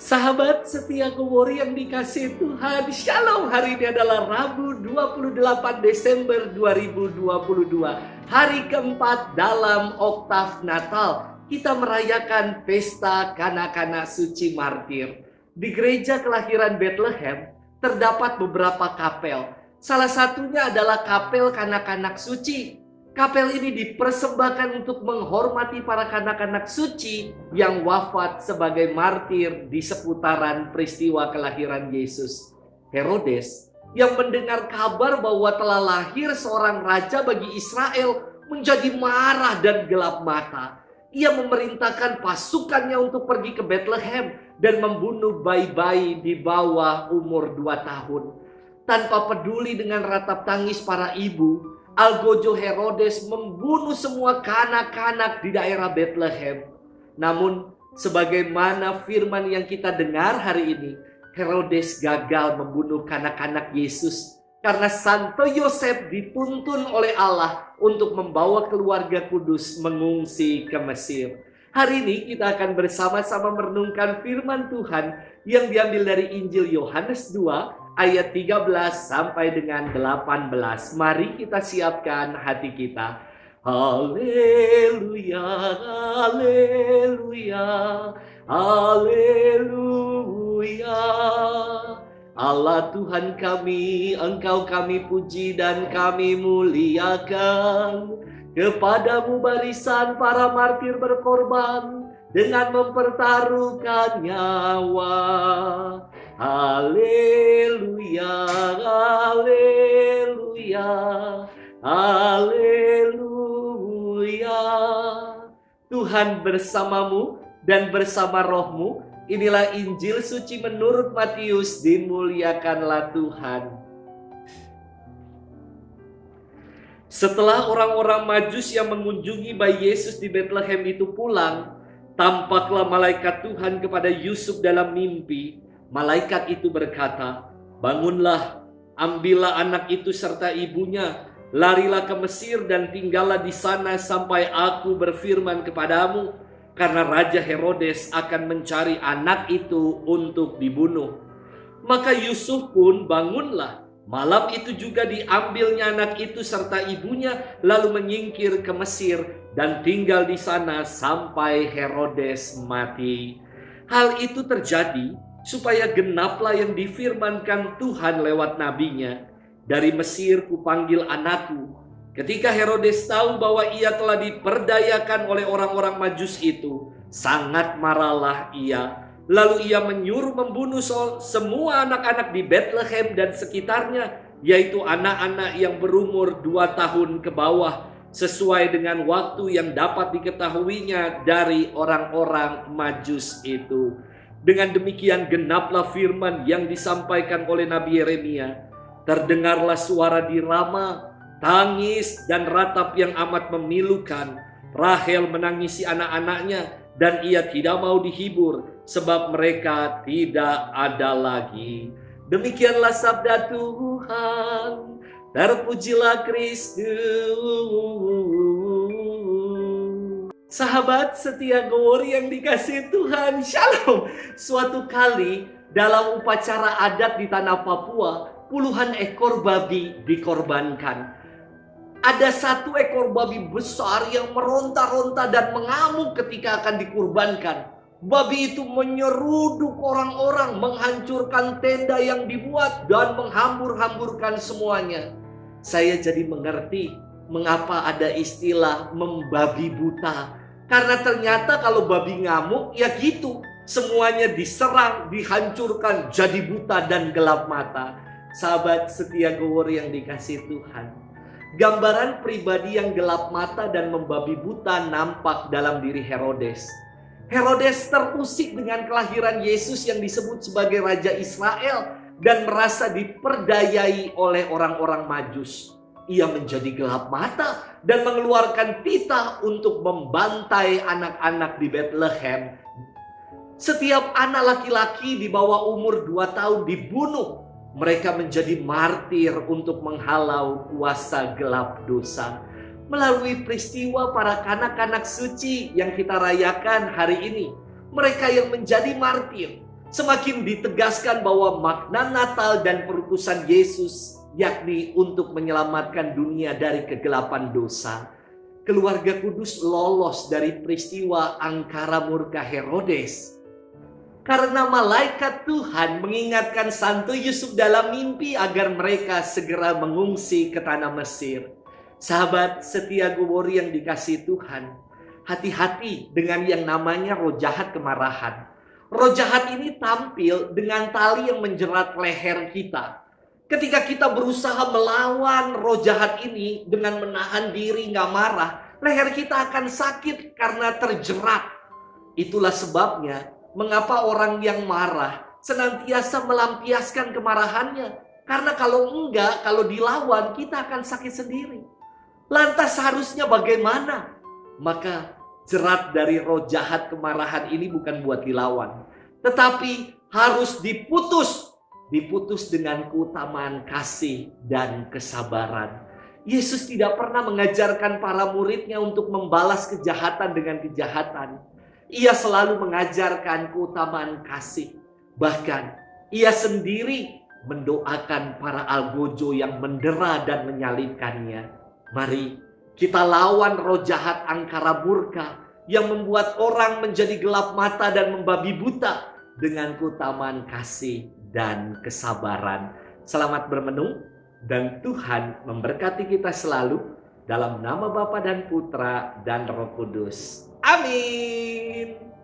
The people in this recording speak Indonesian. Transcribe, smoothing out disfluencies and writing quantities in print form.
Sahabat setia Kowori yang dikasihi Tuhan, Shalom. Hari ini adalah Rabu 28 Desember 2022, hari keempat dalam oktav Natal. Kita merayakan pesta kanak-kanak suci martir. Di gereja kelahiran Bethlehem terdapat beberapa kapel. Salah satunya adalah kapel kanak-kanak suci. Kapel ini dipersembahkan untuk menghormati para kanak-kanak suci yang wafat sebagai martir di seputaran peristiwa kelahiran Yesus. Herodes yang mendengar kabar bahwa telah lahir seorang raja bagi Israel menjadi marah dan gelap mata. Ia memerintahkan pasukannya untuk pergi ke Bethlehem dan membunuh bayi-bayi di bawah umur 2 tahun. Tanpa peduli dengan ratap tangis para ibu, Algojo Herodes membunuh semua kanak-kanak di daerah Bethlehem. Namun, sebagaimana firman yang kita dengar hari ini, Herodes gagal membunuh kanak-kanak Yesus karena Santo Yosef dituntun oleh Allah untuk membawa keluarga kudus mengungsi ke Mesir. Hari ini kita akan bersama-sama merenungkan firman Tuhan yang diambil dari Injil Yohanes 2 ayat 13 sampai dengan 18. Mari kita siapkan hati kita. Haleluya, haleluya, haleluya. Allah Tuhan kami, Engkau kami puji dan kami muliakan. Kepadamu barisan para martir berkorban dengan mempertaruhkan nyawa. Haleluya, haleluya, haleluya. Tuhan bersamamu dan bersama rohmu. Inilah Injil suci menurut Matius. Dimuliakanlah Tuhan. Setelah orang-orang Majus yang mengunjungi bayi Yesus di Bethlehem itu pulang, tampaklah malaikat Tuhan kepada Yusuf dalam mimpi. Malaikat itu berkata, "Bangunlah, ambillah anak itu serta ibunya, larilah ke Mesir dan tinggallah di sana sampai aku berfirman kepadamu, karena Raja Herodes akan mencari anak itu untuk dibunuh." Maka Yusuf pun bangunlah. Malam itu juga diambilnya anak itu serta ibunya, lalu menyingkir ke Mesir dan tinggal di sana sampai Herodes mati. Hal itu terjadi supaya genaplah yang difirmankan Tuhan lewat nabinya, "Dari Mesir kupanggil anakku." Ketika Herodes tahu bahwa ia telah diperdayakan oleh orang-orang Majus itu, sangat marahlah ia. Lalu ia menyuruh membunuh semua anak-anak di Bethlehem dan sekitarnya, yaitu anak-anak yang berumur 2 tahun ke bawah, sesuai dengan waktu yang dapat diketahuinya dari orang-orang Majus itu. Dengan demikian genaplah firman yang disampaikan oleh Nabi Yeremia. Terdengarlah suara di Rama, tangis dan ratap yang amat memilukan. Rahel menangisi anak-anaknya dan ia tidak mau dihibur sebab mereka tidak ada lagi. Demikianlah sabda Tuhan. Terpujilah Kristus. Sahabat setia Kowori yang dikasihi Tuhan, Shalom. Suatu kali dalam upacara adat di tanah Papua, puluhan ekor babi dikorbankan. Ada 1 ekor babi besar yang meronta-ronta dan mengamuk ketika akan dikurbankan. Babi itu menyeruduk orang-orang, menghancurkan tenda yang dibuat dan menghambur-hamburkan semuanya. Saya jadi mengerti mengapa ada istilah membabi buta. Karena ternyata kalau babi ngamuk ya gitu, semuanya diserang, dihancurkan, jadi buta dan gelap mata. Sahabat setia Kowori yang dikasihi Tuhan, gambaran pribadi yang gelap mata dan membabi buta nampak dalam diri Herodes. Herodes terusik dengan kelahiran Yesus yang disebut sebagai Raja Israel dan merasa diperdayai oleh orang-orang Majus. Ia menjadi gelap mata dan mengeluarkan titah untuk membantai anak-anak di Bethlehem. Setiap anak laki-laki di bawah umur 2 tahun dibunuh. Mereka menjadi martir untuk menghalau kuasa gelap dosa. Melalui peristiwa para kanak-kanak suci yang kita rayakan hari ini, mereka yang menjadi martir Semakin ditegaskan bahwa makna Natal dan perutusan Yesus yakni untuk menyelamatkan dunia dari kegelapan dosa. Keluarga kudus lolos dari peristiwa angkara murka Herodes. Karena malaikat Tuhan mengingatkan Santo Yusuf dalam mimpi agar mereka segera mengungsi ke tanah Mesir. Sahabat setia Gowori yang dikasihi Tuhan, hati-hati dengan yang namanya roh jahat kemarahan. Roh jahat ini tampil dengan tali yang menjerat leher kita. Ketika kita berusaha melawan roh jahat ini dengan menahan diri nggak marah, leher kita akan sakit karena terjerat. Itulah sebabnya mengapa orang yang marah senantiasa melampiaskan kemarahannya. Karena kalau dilawan kita akan sakit sendiri. Lantas seharusnya bagaimana? Maka jerat dari roh jahat kemarahan ini bukan buat dilawan, tetapi harus diputus. Diputus dengan keutamaan kasih dan kesabaran. Yesus tidak pernah mengajarkan para muridnya untuk membalas kejahatan dengan kejahatan. Ia selalu mengajarkan keutamaan kasih. Bahkan ia sendiri mendoakan para algojo yang mendera dan menyalibkannya. Mari kita lawan roh jahat angkara murka yang membuat orang menjadi gelap mata dan membabi buta dengan keutamaan kasih dan kesabaran. Selamat bermenung dan Tuhan memberkati kita selalu dalam nama Bapa dan Putra dan Roh Kudus. Amin.